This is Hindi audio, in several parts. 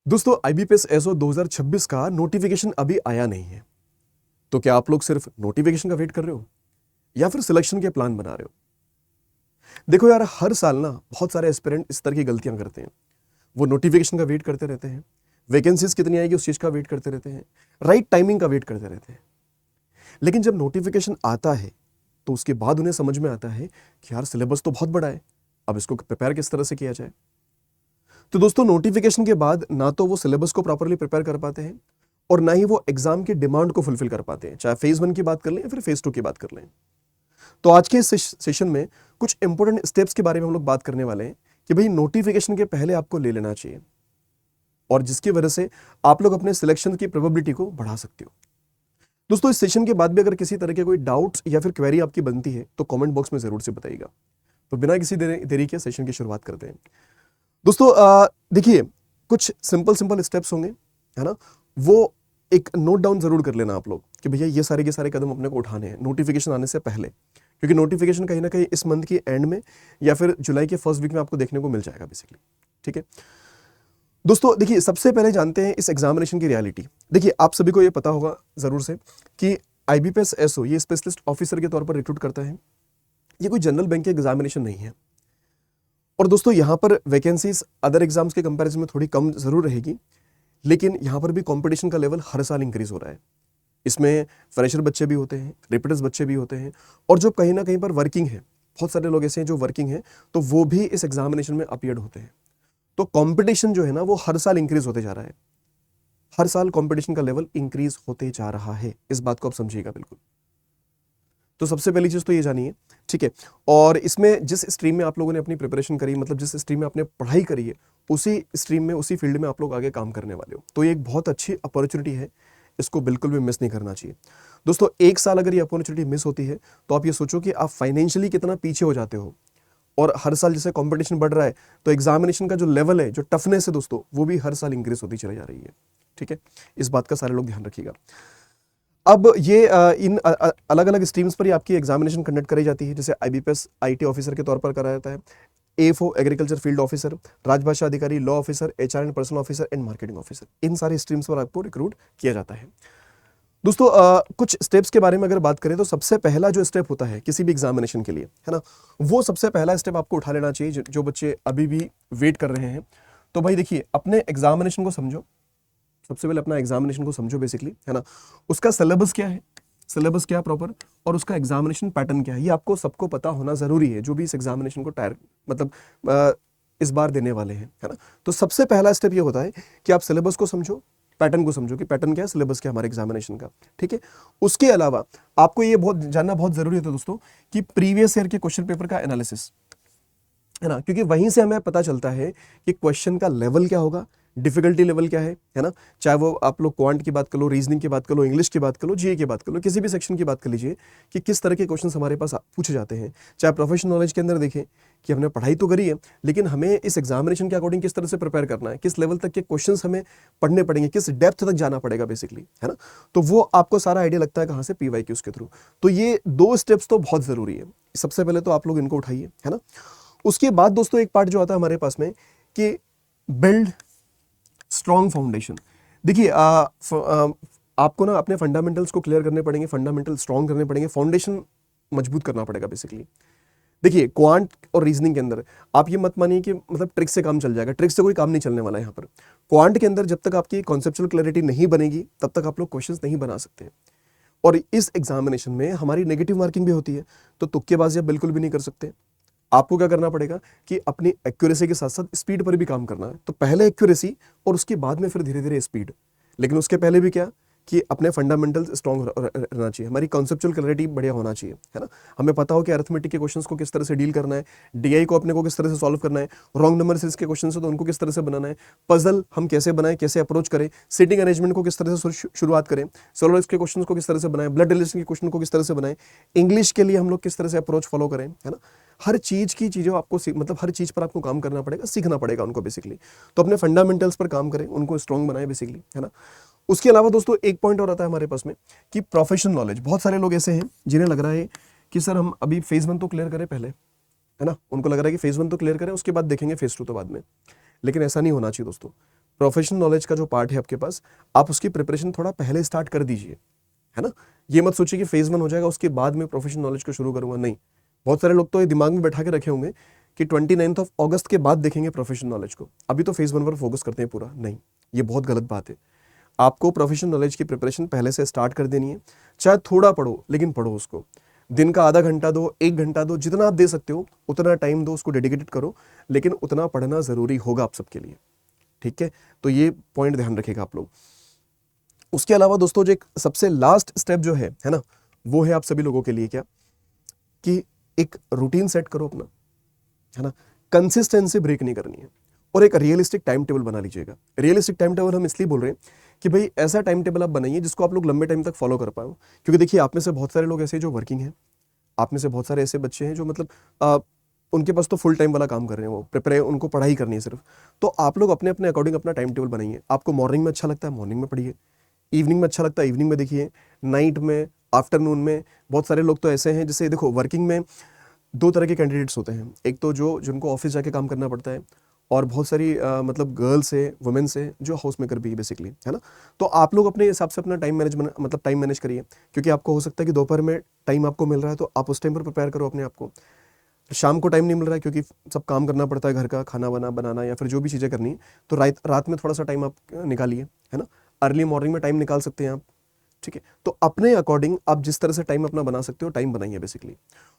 दोस्तों आईबीपीएस एसओ 2026 का नोटिफिकेशन अभी आया नहीं है। तो क्या आप लोग सिर्फ नोटिफिकेशन का वेट कर रहे हो या फिर सिलेक्शन के प्लान बना रहे हो? देखो यार, हर साल ना बहुत सारे एस्पिरेंट इस तरह की गलतियां करते हैं। वो नोटिफिकेशन का वेट करते रहते हैं, वैकेंसीज कितनी आएगी उस चीज का वेट करते रहते हैं, राइट टाइमिंग का वेट करते रहते हैं। लेकिन जब नोटिफिकेशन आता है तो उसके बाद उन्हें समझ में आता है कि यार सिलेबस तो बहुत बड़ा है, अब इसको प्रिपेयर किस तरह से किया जाए। तो दोस्तों नोटिफिकेशन के बाद ना तो वो सिलेबस को प्रॉपरली प्रिपेयर कर पाते हैं और ना ही वो एग्जाम की डिमांड को फुलफिल कर पाते हैं, चाहे फेज 1 की बात कर लें या फिर फेज 2 की बात कर लें। तो आज के इस सेशन में कुछ इंपॉर्टेंट स्टेप्स के बारे में हम लोग बात करने वाले हैं कि भाई नोटिफिकेशन के पहले आपको ले लेना चाहिए और जिसकी वजह से आप लोग अपने सिलेक्शन की प्रोबेबिलिटी को बढ़ा सकते हो। दोस्तों इस सेशन के बाद भी अगर किसी तरह के कोई डाउट्स या फिर क्वेरी आपकी बनती है तो कमेंट बॉक्स में जरूर से बताइएगा। तो बिना किसी देरी के सेशन की शुरुआत करते हैं। दोस्तों देखिए, कुछ सिंपल स्टेप्स होंगे, है ना। वो एक नोट डाउन जरूर कर लेना आप लोग कि भैया ये सारे के सारे कदम अपने को उठाने हैं नोटिफिकेशन आने से पहले, क्योंकि नोटिफिकेशन कहीं ना कहीं इस मंथ की एंड में या फिर जुलाई के फर्स्ट वीक में आपको देखने को मिल जाएगा बेसिकली। ठीक है दोस्तों, देखिए सबसे पहले जानते हैं इस एग्जामिनेशन की रियलिटी। देखिए आप सभी को ये पता होगा जरूर से कि आईबीपीएस एसओ ये स्पेशलिस्ट ऑफिसर के तौर पर रिक्रूट करता है। ये कोई जनरल बैंक के एग्जामिनेशन नहीं है। और दोस्तों यहाँ पर वैकेंसीज अदर एग्जाम्स के कंपैरिजन में थोड़ी कम जरूर रहेगी, लेकिन यहाँ पर भी कंपटीशन का लेवल हर साल इंक्रीज हो रहा है। इसमें फ्रेशर बच्चे भी होते हैं, रिपीटर्स बच्चे भी होते हैं, और जो कहीं ना कहीं पर वर्किंग है, बहुत सारे लोग ऐसे हैं जो वर्किंग है, तो वो भी इस एग्जामिनेशन में अपीयर्ड होते हैं। तो कंपटीशन जो है ना वो हर साल इंक्रीज होते जा रहा है। हर साल कंपटीशन का लेवल इंक्रीज होते जा रहा है, इस बात को आप समझिएगा बिल्कुल। तो सबसे पहली चीज तो ये जानिए, ठीक है। और इसमें जिस स्ट्रीम में आप लोगों ने अपनी प्रिपरेशन करी, मतलब जिस स्ट्रीम में आपने पढ़ाई करी है, उसी स्ट्रीम में उसी फील्ड में आप लोग आगे काम करने वाले हो, तो ये एक बहुत अच्छी अपॉर्चुनिटी है, इसको बिल्कुल भी मिस नहीं करना चाहिए। दोस्तों एक साल अगर ये अपॉर्चुनिटी मिस होती है तो आप ये सोचो कि आप फाइनेंशियली कितना पीछे हो जाते हो। और हर साल जैसे कंपटीशन बढ़ रहा है तो एग्जामिनेशन का जो लेवल है, जो टफनेस है दोस्तों, वो भी हर साल इंक्रीज होती चली जा रही है। ठीक है, इस बात का सारे लोग ध्यान रखिएगा। अब ये इन अलग अलग स्ट्रीम्स पर ही आपकी एग्जामिनेशन कंडक्ट कराई जाती है। जैसे आईबीपीएस आईटी ऑफिसर के तौर पर कराया जाता है, एएफओ एग्रीकल्चर फील्ड ऑफिसर, राजभाषा अधिकारी, law officer, HR and personnel officer and marketing officer, इन सारे स्ट्रीम्स पर आपको रिक्रूट किया जाता है। दोस्तों कुछ स्टेप्स के बारे में अगर बात करें तो सबसे पहला जो स्टेप होता है किसी भी एग्जामिनेशन के लिए, है ना, वो सबसे पहला स्टेप आपको उठा लेना चाहिए। जो बच्चे अभी भी वेट कर रहे हैं, तो भाई देखिए अपने एग्जामिनेशन को समझो। सबसे पहले अपना एग्जामिनेशन को समझो बेसिकली, है ना। उसका सिलेबस क्या है, सिलेबस क्या प्रॉपर, और उसका एग्जामिनेशन पैटर्न क्या है, ये आपको सबको पता होना जरूरी है जो भी इस एग्जामिनेशन को इस बार देने वाले हैं, है ना। तो सबसे पहला स्टेप ये होता है कि आप सिलेबस को समझो, पैटर्न को समझो कि पैटर्न क्या है, सिलेबस क्या है हमारे एग्जामिनेशन का। ठीक है, उसके अलावा आपको ये बहुत जानना बहुत जरूरी है दोस्तों कि प्रीवियस ईयर के क्वेश्चन पेपर का एनालिसिस, है ना, क्योंकि वहीं से हमें पता चलता है कि क्वेश्चन का लेवल क्या होगा, डिफिकल्टी लेवल क्या है ना। चाहे वो आप लोग क्वांट की बात कर लो, रीजनिंग की बात कर लो, इंग्लिश की बात कर लो, जीए की बात कर लो, किसी भी सेक्शन की बात कर लीजिए कि किस तरह के क्वेश्चंस हमारे पास पूछे जाते हैं। चाहे प्रोफेशनल नॉलेज के अंदर देखें कि हमने पढ़ाई तो करी है, लेकिन हमें इस एग्जामिनेशन के अकॉर्डिंग किस तरह से प्रिपेयर करना है, किस लेवल तक के क्वेश्चंस हमें पढ़ने पड़ेंगे, किस डेप्थ तक जाना पड़ेगा बेसिकली, है ना। तो वो आपको सारा आइडिया लगता है कहाँ से, पीवाईक्यूज के थ्रू। तो ये 2 स्टेप्स तो बहुत जरूरी है, सबसे पहले तो आप लोग इनको उठाइए, है ना। उसके बाद दोस्तों एक पार्ट जो आता है हमारे पास में कि बिल्ड स्ट्रॉन्ग फाउंडेशन। देखिए आपको ना अपने फंडामेंटल्स को क्लियर करने पड़ेंगे, फंडामेंटल स्ट्रॉन्ग करने पड़ेंगे, फाउंडेशन मजबूत करना पड़ेगा बेसिकली। देखिए क्वांट और रीजनिंग के अंदर आप ये मत मानिए कि मतलब ट्रिक से काम चल जाएगा, ट्रिक से कोई काम नहीं चलने वाला है यहाँ पर। क्वांट के अंदर जब तक आपकी कॉन्सेप्चुअल क्लैरिटी नहीं बनेगी तब तक आप लोग क्वेश्चंस नहीं बना सकते। और इस एग्जामिनेशन में हमारी नेगेटिव मार्किंग भी होती है, तो तुक्केबाजी आप बिल्कुल भी नहीं कर सकते। आपको क्या करना पड़ेगा कि अपनी एक्यूरेसी के साथ साथ स्पीड पर भी काम करना है। तो पहले एक्यूरेसी और उसके बाद में फिर धीरे धीरे स्पीड, लेकिन उसके पहले भी क्या कि अपने फंडामेंटल्स स्ट्रॉन्ग रहना चाहिए, हमारी कॉन्सेप्चुअल क्लैरिटी बढ़िया होना चाहिए, है ना। हमें पता हो कि अरिथमेटिक के क्वेश्चंस को किस तरह से डील करना है, डीआई को अपने को किस तरह से सॉल्व करना है, रॉन्ग नंबर सीरीज के क्वेश्चन है तो उनको किस तरह से बनाना है, पजल हम कैसे बनाएं, कैसे अप्रोच करें, सीटिंग अरेंजमेंट को किस तरह से शुरुआत करें, सोलर के क्वेश्चन को किस तरह से बनाएं, ब्लड रिलेशन के क्वेश्चन को किस तरह से बनाएं, इंग्लिश के लिए हम लोग किस तरह से अप्रोच फॉलो करें, है ना। हर चीज की चीजों आपको मतलब हर चीज पर आपको काम करना पड़ेगा, सीखना पड़ेगा उनको बेसिकली। तो अपने फंडामेंटल्स पर काम करें, उनको स्ट्रॉन्ग बनाए बेसिकली, है ना। उसके अलावा दोस्तों एक पॉइंट और आता है हमारे पास में कि प्रोफेशनल नॉलेज। बहुत सारे लोग ऐसे हैं जिन्हें लग रहा है कि सर हम अभी फेज 1 तो क्लियर करें पहले, है ना, उनको लग रहा है कि फेज 1 तो क्लियर करें उसके बाद देखेंगे फेज 2 तो बाद में, लेकिन ऐसा नहीं होना चाहिए दोस्तों। प्रोफेशनल नॉलेज का जो पार्ट है आपके पास, आप उसकी प्रिपरेशन थोड़ा पहले स्टार्ट कर दीजिए, है ना। ये मत सोचिए कि फेज 1 हो जाएगा उसके बाद में प्रोफेशनल नॉलेज को शुरू करूंगा, नहीं। बहुत सारे लोग तो ये दिमाग में बैठा के रखे होंगे कि 29 अगस्त के बाद देखेंगे प्रोफेशनल नॉलेज को, अभी तो फेज 1 पर फोकस करते हैं पूरा। नहीं, ये बहुत गलत बात है। आपको प्रोफेशनल नॉलेज की प्रिपरेशन पहले से स्टार्ट कर देनी है। चाहे थोड़ा पढ़ो, लेकिन पढ़ो उसको। दिन का आधा घंटा दो, 1 घंटा दो, जितना आप दे सकते हो उतना टाइम दो, उसको डेडिकेटेड करो, लेकिन उतना पढ़ना जरूरी होगा आप सबके लिए, ठीक है। तो ये पॉइंट ध्यान रखिएगा आप लोग। उसके अलावा दोस्तों जो एक सबसे लास्ट स्टेप जो है ना, वो है आप सभी लोगों के लिए क्या, कि एक रूटीन सेट करो अपना, है ना। कंसिस्टेंसी ब्रेक नहीं करनी है, और एक रियलिस्टिक टाइम टेबल बना लीजिएगा। रियलिस्टिक टाइम टेबल हम इसलिए बोल रहे हैं कि भाई ऐसा टाइम टेबल आप बनाइए जिसको आप लोग लंबे टाइम तक फॉलो कर पाओ। क्योंकि देखिए, आप में से बहुत सारे लोग ऐसे जो वर्किंग हैं, आप में से बहुत सारे ऐसे बच्चे हैं जो मतलब उनके पास तो फुल टाइम वाला काम कर रहे हैं, वो प्रिपेयर, उनको पढ़ाई करनी है सिर्फ। तो आप लोग अपने अपने अकॉर्डिंग अपना टाइम टेबल बनाइए। आपको मॉर्निंग में अच्छा लगता है मॉर्निंग में पढ़िए, इवनिंग में अच्छा लगता है इवनिंग में देखिए, नाइट में, आफ्टरनून में। बहुत सारे लोग तो ऐसे हैं, जैसे देखो वर्किंग में दो तरह के कैंडिडेट्स होते हैं। एक तो जो जिनको ऑफिस जाके काम करना पड़ता है, और बहुत सारी मतलब गर्ल्स है, वुमेन्स है जो हाउस मेकर भी बेसिकली, है ना। तो आप लोग अपने हिसाब से अपना टाइम मैनेजमेंट, मतलब टाइम मैनेज करिए। क्योंकि आपको हो सकता है कि दोपहर में टाइम आपको मिल रहा है, तो आप उस टाइम पर प्रिपेयर करो अपने आप को। शाम को टाइम नहीं मिल रहा है क्योंकि सब काम करना पड़ता है, घर का खाना बनाना या फिर जो भी चीज़ें करनी है, तो रात में थोड़ा सा टाइम आप निकालिए, है ना। अर्ली मॉर्निंग में टाइम निकाल सकते हैं आप, ठीक है। तो अपने अकॉर्डिंग आप जिस तरह से टाइम अपना बना सकते हो, टाइम बनाइए बेसिकली।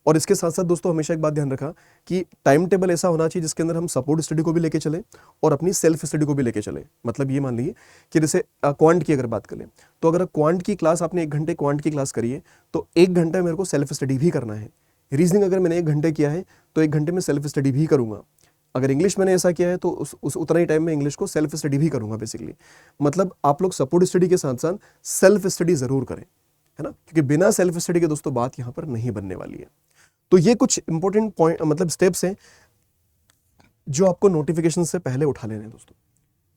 और इसके साथ साथ दोस्तों हमेशा एक बात ध्यान रखा कि टाइम टेबल ऐसा होना चाहिए जिसके अंदर हम सपोर्ट स्टडी को भी लेके चले और अपनी सेल्फ स्टडी को भी लेके चले। मतलब ये मान लीजिए कि जैसे क्वांट की अगर बात करें, तो अगर क्वांट की क्लास आपने 1 घंटे क्वांट की क्लास करी है, तो 1 घंटा मेरे को सेल्फ स्टडी भी करना है। रीजनिंग अगर मैंने 1 घंटे किया है, तो 1 घंटे में सेल्फ स्टडी भी करूंगा। अगर इंग्लिश मैंने ऐसा किया है, तो उस उतना ही टाइम में इंग्लिश को सेल्फ स्टडी भी करूंगा बेसिकली। मतलब आप लोग सपोर्ट स्टडी के साथ साथ सेल्फ स्टडी जरूर करें, है ना। क्योंकि बिना सेल्फ स्टडी के दोस्तों बात यहां पर नहीं बनने वाली है। तो ये कुछ इंपॉर्टेंट पॉइंट, मतलब स्टेप्स हैं जो आपको नोटिफिकेशन से पहले उठा लेने हैं दोस्तों,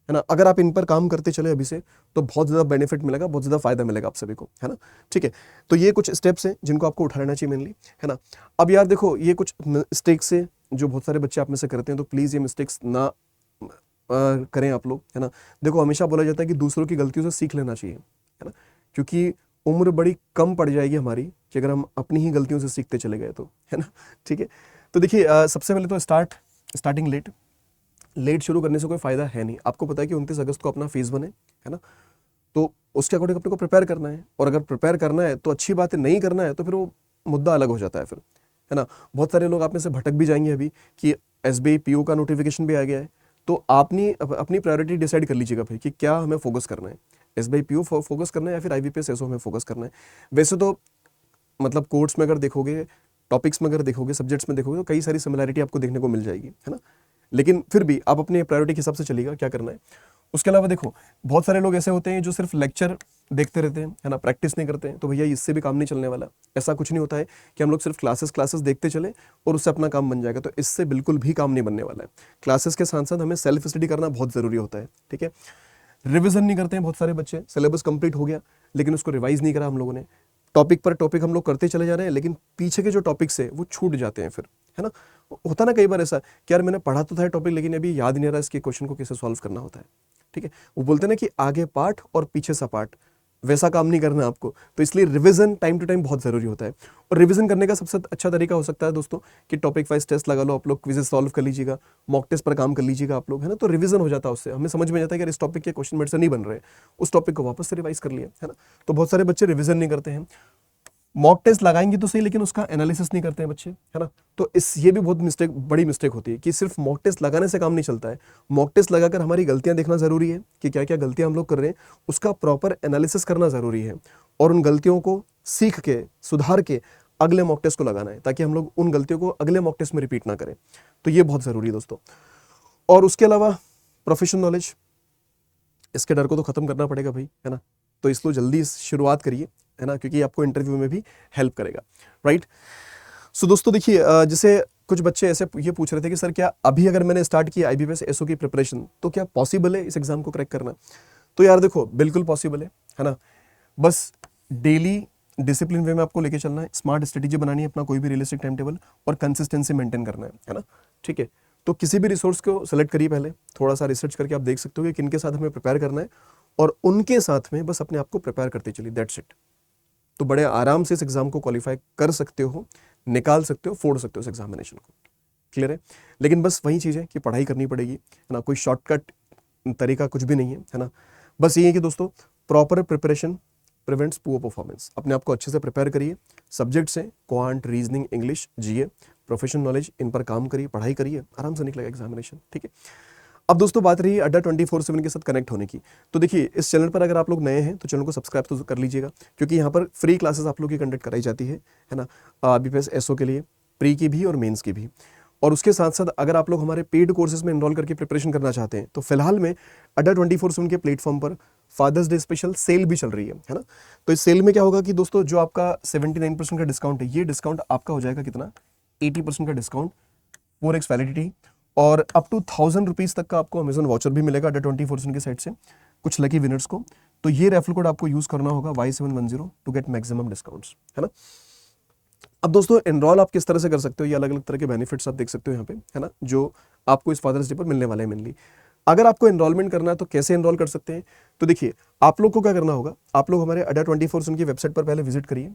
है ना। अगर आप इन पर काम करते चले अभी से, तो बहुत ज़्यादा बेनिफिट मिलेगा, बहुत ज़्यादा फायदा मिलेगा आप सभी को, है ना। ठीक है, तो ये कुछ स्टेप्स हैं जिनको आपको उठा लेना चाहिए मेनली, है ना। अब यार देखो, ये कुछ मिस्टेक्स है जो बहुत सारे बच्चे आप में से करते हैं, तो प्लीज़ ये मिस्टेक्स ना करें आप लोग, है ना। देखो, हमेशा बोला जाता है कि दूसरों की गलतियों से सीख लेना चाहिए, है ना। क्योंकि उम्र बड़ी कम पड़ जाएगी हमारी कि अगर हम अपनी ही गलतियों से सीखते चले गए तो, है ना। ठीक है, तो देखिए सबसे पहले तो स्टार्टिंग लेट शुरू करने से कोई फायदा है नहीं। आपको पता है कि 29 अगस्त को अपना फेज 1 है ना। तो उसके अकॉर्डिंग अपने को प्रिपेयर करना है, और अगर प्रिपेयर करना है तो अच्छी बात है, नहीं करना है तो फिर वो मुद्दा अलग हो जाता है फिर, है ना। बहुत सारे लोग आप में से भटक भी जाएंगे अभी कि एसबीआई पीओ का नोटिफिकेशन भी आ गया है। तो आपने अपनी प्रायोरिटी डिसाइड कर लीजिएगा भाई कि क्या हमें फोकस करना है, एसबीआई पीओ फोकस करना है या फिर आईबीपीएस एसओ में फोकस करना है। वैसे तो मतलब कोर्स में अगर देखोगे, टॉपिक्स में अगर देखोगे, सब्जेक्ट्स में देखोगे, तो कई सारी सिमिलैरिटी आपको देखने को मिल जाएगी, है ना। लेकिन फिर भी आप अपने प्रायोरिटी के हिसाब से चलिएगा क्या करना है। उसके अलावा देखो, बहुत सारे लोग ऐसे होते हैं जो सिर्फ लेक्चर देखते रहते हैं, है ना, प्रैक्टिस नहीं करते हैं। तो भैया इससे भी काम नहीं चलने वाला। ऐसा कुछ नहीं होता है कि हम लोग सिर्फ क्लासेस देखते चले और उससे अपना काम बन जाएगा, तो इससे बिल्कुल भी काम नहीं बनने वाला है। क्लासेस के साथ साथ हमें सेल्फ स्टडी करना बहुत जरूरी होता है, ठीक है। रिविजन नहीं करते हैं बहुत सारे बच्चे, सिलेबस कंप्लीट हो गया लेकिन उसको रिवाइज नहीं करा हम लोगों ने। टॉपिक पर टॉपिक हम लोग करते चले जा रहे हैं, लेकिन पीछे के जो टॉपिक्स है वो छूट जाते हैं फिर, है ना। होता ना कई बार ऐसा कि यार मैंने पढ़ा तो था टॉपिक, लेकिन अभी याद नहीं आ रहा इसके क्वेश्चन को कैसे सॉल्व करना होता है, ठीक है। वो बोलते हैं ना कि आगे पार्ट और पीछे सा पार्ट, वैसा काम नहीं करना आपको। तो इसलिए रिवीजन टाइम टू टाइम बहुत जरूरी होता है। और रिवीजन करने का सबसे अच्छा तरीका हो सकता है दोस्तों कि टॉपिक वाइज टेस्ट लगा लो, आप लोग क्विजेस सॉल्व कर लीजिएगा, मॉक टेस्ट पर काम कर लीजिएगा आप लोग, है ना। तो रिवीजन हो जाता है उससे, हमें समझ में जाता है कि यार इस टॉपिक के क्वेश्चन मेरे से नहीं बन रहे, उस टॉपिक को वापस से रिवाइज कर लिया, है ना। तो बहुत सारे बच्चे रिवीजन नहीं करते हैं, मॉक टेस्ट लगाएंगे तो सही लेकिन उसका एनालिसिस नहीं करते हैं बच्चे, है ना। तो ये भी बहुत बड़ी मिस्टेक होती है कि सिर्फ मॉक टेस्ट लगाने से काम नहीं चलता है। मॉक टेस्ट लगाकर हमारी गलतियां देखना जरूरी है कि क्या क्या गलतियां हम लोग कर रहे हैं, उसका प्रॉपर एनालिसिस करना जरूरी है, और उन गलतियों को सीख के सुधार के अगले मॉक टेस्ट को लगाना है, ताकि हम लोग उन गलतियों को अगले मॉक टेस्ट में रिपीट ना करें। तो ये बहुत जरूरी है दोस्तों। और उसके अलावा प्रोफेशनल नॉलेज, इसके डर को तो खत्म करना पड़ेगा भाई, है ना। तो इसलिए जल्दी शुरुआत करिए, है ना, क्योंकि आपको इंटरव्यू में भी हेल्प करेगा, राइट। सो दोस्तों देखिए, जैसे कुछ बच्चे ऐसे ये पूछ रहे थे कि सर क्या अभी अगर मैंने स्टार्ट किया आईबीपीएस एसओ की प्रिपरेशन, तो क्या पॉसिबल है इस एग्जाम को क्रैक करना। तो यार देखो, बिल्कुल पॉसिबल है ना। बस डेली डिसिप्लिन वे में आपको लेके चलना है, स्मार्ट स्ट्रेटेजी बनानी है, अपना कोई भी रियलिस्टिक टाइम टेबल, और कंसिस्टेंसी मेंटेन करना है ना। ठीक है, तो किसी भी रिसोर्स को सेलेक्ट करिए, पहले थोड़ा सा रिसर्च करके आप देख सकते हो कि किनके साथ हमें प्रिपेयर करना है, और उनके साथ में बस अपने आप को प्रिपेयर करते चलिए, दैट्स इट। तो बड़े आराम से इस एग्जाम को क्वालिफाई कर सकते हो, निकाल सकते हो, फोड़ सकते हो इस एग्जामिनेशन को। क्लियर है? लेकिन बस वही चीज़ है कि पढ़ाई करनी पड़ेगी, है ना, कोई शॉर्टकट तरीका कुछ भी नहीं है ना। बस ये है कि दोस्तों proper preparation prevents poor performance. अपने आप को अच्छे से प्रिपेयर करिए, सब्जेक्ट्स हैं क्वांट, रीजनिंग, इंग्लिश, जीए, प्रोफेशनल नॉलेज, इन पर काम करिए, पढ़ाई करिए, आराम से निकलेगा एग्जामिनेशन। ठीक है, अब दोस्तों बात रही अड्डा 24/7 के साथ कनेक्ट होने की। तो देखिए, इस चैनल पर अगर आप लोग नए हैं तो चैनल को सब्सक्राइब तो कर लीजिएगा, क्योंकि यहाँ पर फ्री क्लासेस आप लोग की कंडक्ट कराई जाती है ना, बीपीएस एसओ के लिए, प्री की भी और मेंस की भी। और उसके साथ साथ अगर आप लोग हमारे पेड कोर्सेज में एनरोल करके प्रिपरेशन करना चाहते हैं तो फिलहाल में अड्डा 24/7 के प्लेटफॉर्म पर फादर्स डे स्पेशल सेल भी चल रही है ना। तो इस सेल में क्या होगा कि दोस्तों जो आपका 79% का डिस्काउंट है, ये डिस्काउंट आपका हो जाएगा कितना, 80% का डिस्काउंट, 4x वैलिडिटी, और अप टू 1000 रुपीज़ तक का आपको अमेजन वाउचर भी मिलेगा अड्डा 24/7 की साइड से कुछ लकी विनर्स को। तो ये रेफरल कोड आपको यूज करना होगा Y710 to get maximum discounts, है ना। अब दोस्तों एनरोल आप किस तरह से कर सकते हो, ये अलग अलग तरह के बेनिफिट्स आप देख सकते हो यहाँ पे, है ना, जो आपको इस फादर्स डे पर मिलने वाले हैं मेनली। अगर आपको एनरोलमेंट करना है तो कैसे एनरोल कर सकते हैं, तो देखिए आप लोग को क्या करना होगा, आप लोग हमारे अड्डा 24/7 की वेबसाइट पर पहले विजिट करिए,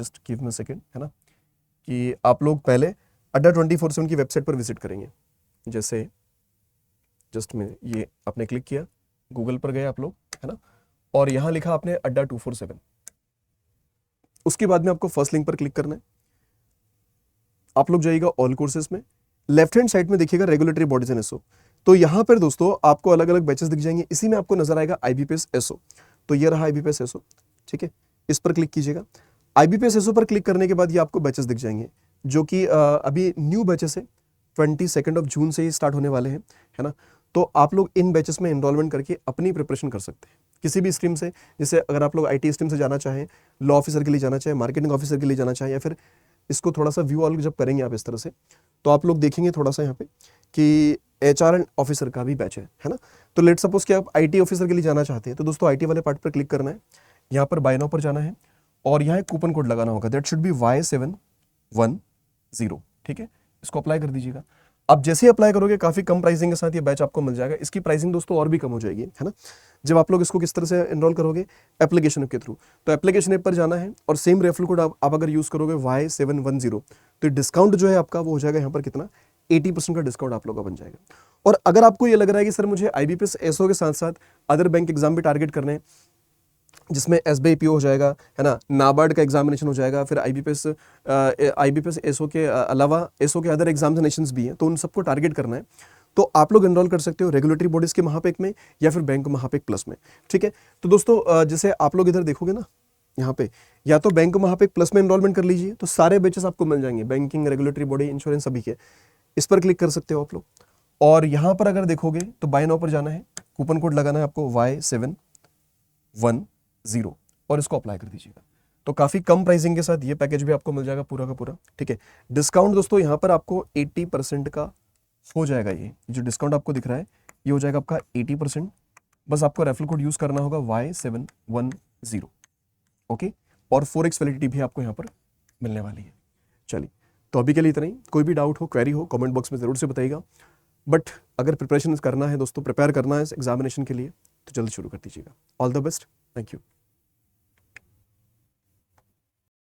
just give me a second, है ना, कि आप लोग पहले अड्डा 24/7 की वेबसाइट पर विजिट करेंगे। जैसे जस्ट में ये आपने क्लिक किया, गूगल पर गए आप लोग, है ना, और यहाँ लिखा आपने अड्डा 247। उसके बाद में आपको फर्स्ट लिंक पर क्लिक करना है, आप लोग जाइएगा ऑल कोर्सेज में, लेफ्ट हैंड साइड में देखिएगा रेगुलेटरी बॉडीज एंड एसओ। तो यहाँ पर दोस्तों आपको अलग अलग बैचेस दिख जाएंगे, इसी में आपको नजर आएगा आईबीपीएस एसओ। तो ये रहा आईबीपीएस एसओ, ठीक है, इस पर क्लिक कीजिएगा। आईबीपीएस एसओ पर क्लिक करने के बाद ये आपको बैचेस दिख जाएंगे, जो कि अभी न्यू बैचेस है, 22 जून से ही स्टार्ट होने वाले हैं, है ना। तो आप लोग इन बैचेस में एनरोलमेंट करके अपनी प्रिपरेशन कर सकते हैं किसी भी स्ट्रीम से। जैसे अगर आप लोग आईटी स्ट्रीम से जाना चाहें, लॉ ऑफिसर के लिए जाना चाहें, मार्केटिंग ऑफिसर के लिए जाना चाहें, या फिर इसको थोड़ा सा व्यू ऑल जब करेंगे आप इस तरह से, तो आप लोग देखेंगे थोड़ा सा यहाँ पे कि एचआर एंड ऑफिसर का भी बैच है ना। तो लेट सपोज कि आप आईटी ऑफिसर के लिए जाना चाहते हैं, तो दोस्तों आईटी वाले पार्ट पर क्लिक करना है, यहाँ पर बाय नाउ पर जाना है, और यहाँ एक कूपन कोड लगाना होगा, दैट शुड बी Y710, ठीक है, इसको अप्लाई कर दीजिएगा। अब जैसे ही अप्लाई करोगे काफी कम प्राइसिंग के साथ ये बैच आपको मिल जाएगा। इसकी प्राइसिंग दोस्तों और भी कम हो जाएगी, है ना, जब आप लोग इसको किस तरह से एनरोल करोगे, एप्लीकेशन ऐप के थ्रू। तो एप्लीकेशन ऐप पर जाना है और सेम रेफरल कोड आप अगर यूज करोगे Y710, तो डिस्काउंट जो है आपका वो हो जाएगा यहाँ पर कितना, 80% का डिस्काउंट आप लोग का बन जाएगा। और अगर आपको ये लग रहा है कि सर मुझे आईबीपीएस एसओ के साथ साथ अदर बैंक एग्जाम भी टारगेट करने हैं, जिसमें एसबीआई पीओ हो जाएगा, है ना, नाबार्ड का एग्जामिनेशन हो जाएगा, फिर आईबीपीएस एसओ के अलावा एसओ के अदर एग्जामिनेशंस भी हैं, तो उन सबको टारगेट करना है, तो आप लोग एनरोल कर सकते हो रेगुलेटरी बॉडीज के महापेक में या फिर बैंक महापेक प्लस में। ठीक है, तो दोस्तों जैसे आप लोग इधर देखोगे ना, यहाँ पे या तो बैंक महापेक प्लस में एनरोलमेंट कर लीजिए, तो सारे बैचेस आपको मिल जाएंगे, बैंकिंग, रेगुलेटरी बॉडी, इंश्योरेंस, सभी के। इस पर क्लिक कर सकते हो आप लोग, और यहाँ पर अगर देखोगे तो बाय नाउ पर जाना है, कूपन कोड लगाना है आपको Y710 और इसको अप्लाई कर दीजिएगा। तो काफी कम प्राइसिंग के साथ ये पैकेज भी आपको मिल जाएगा पूरा का पूरा। ठीक है, डिस्काउंट दोस्तों यहाँ पर आपको 80% का हो जाएगा। ये जो डिस्काउंट आपको दिख रहा है ये हो जाएगा आपका 80%। बस आपको रेफरल कोड यूज करना होगा Y710, ओके, और 4x वैलिडिटी भी आपको यहाँ पर मिलने वाली है। चलिए, तो अभी के लिए इतना ही। कोई भी डाउट हो, क्वेरी हो, कमेंट बॉक्स में जरूर से बताइएगा। बट अगर प्रिपरेशन करना है दोस्तों, प्रिपेयर करना है इस एग्जामिनेशन के लिए, तो जल्द शुरू कर दीजिएगा। All the best, thank you.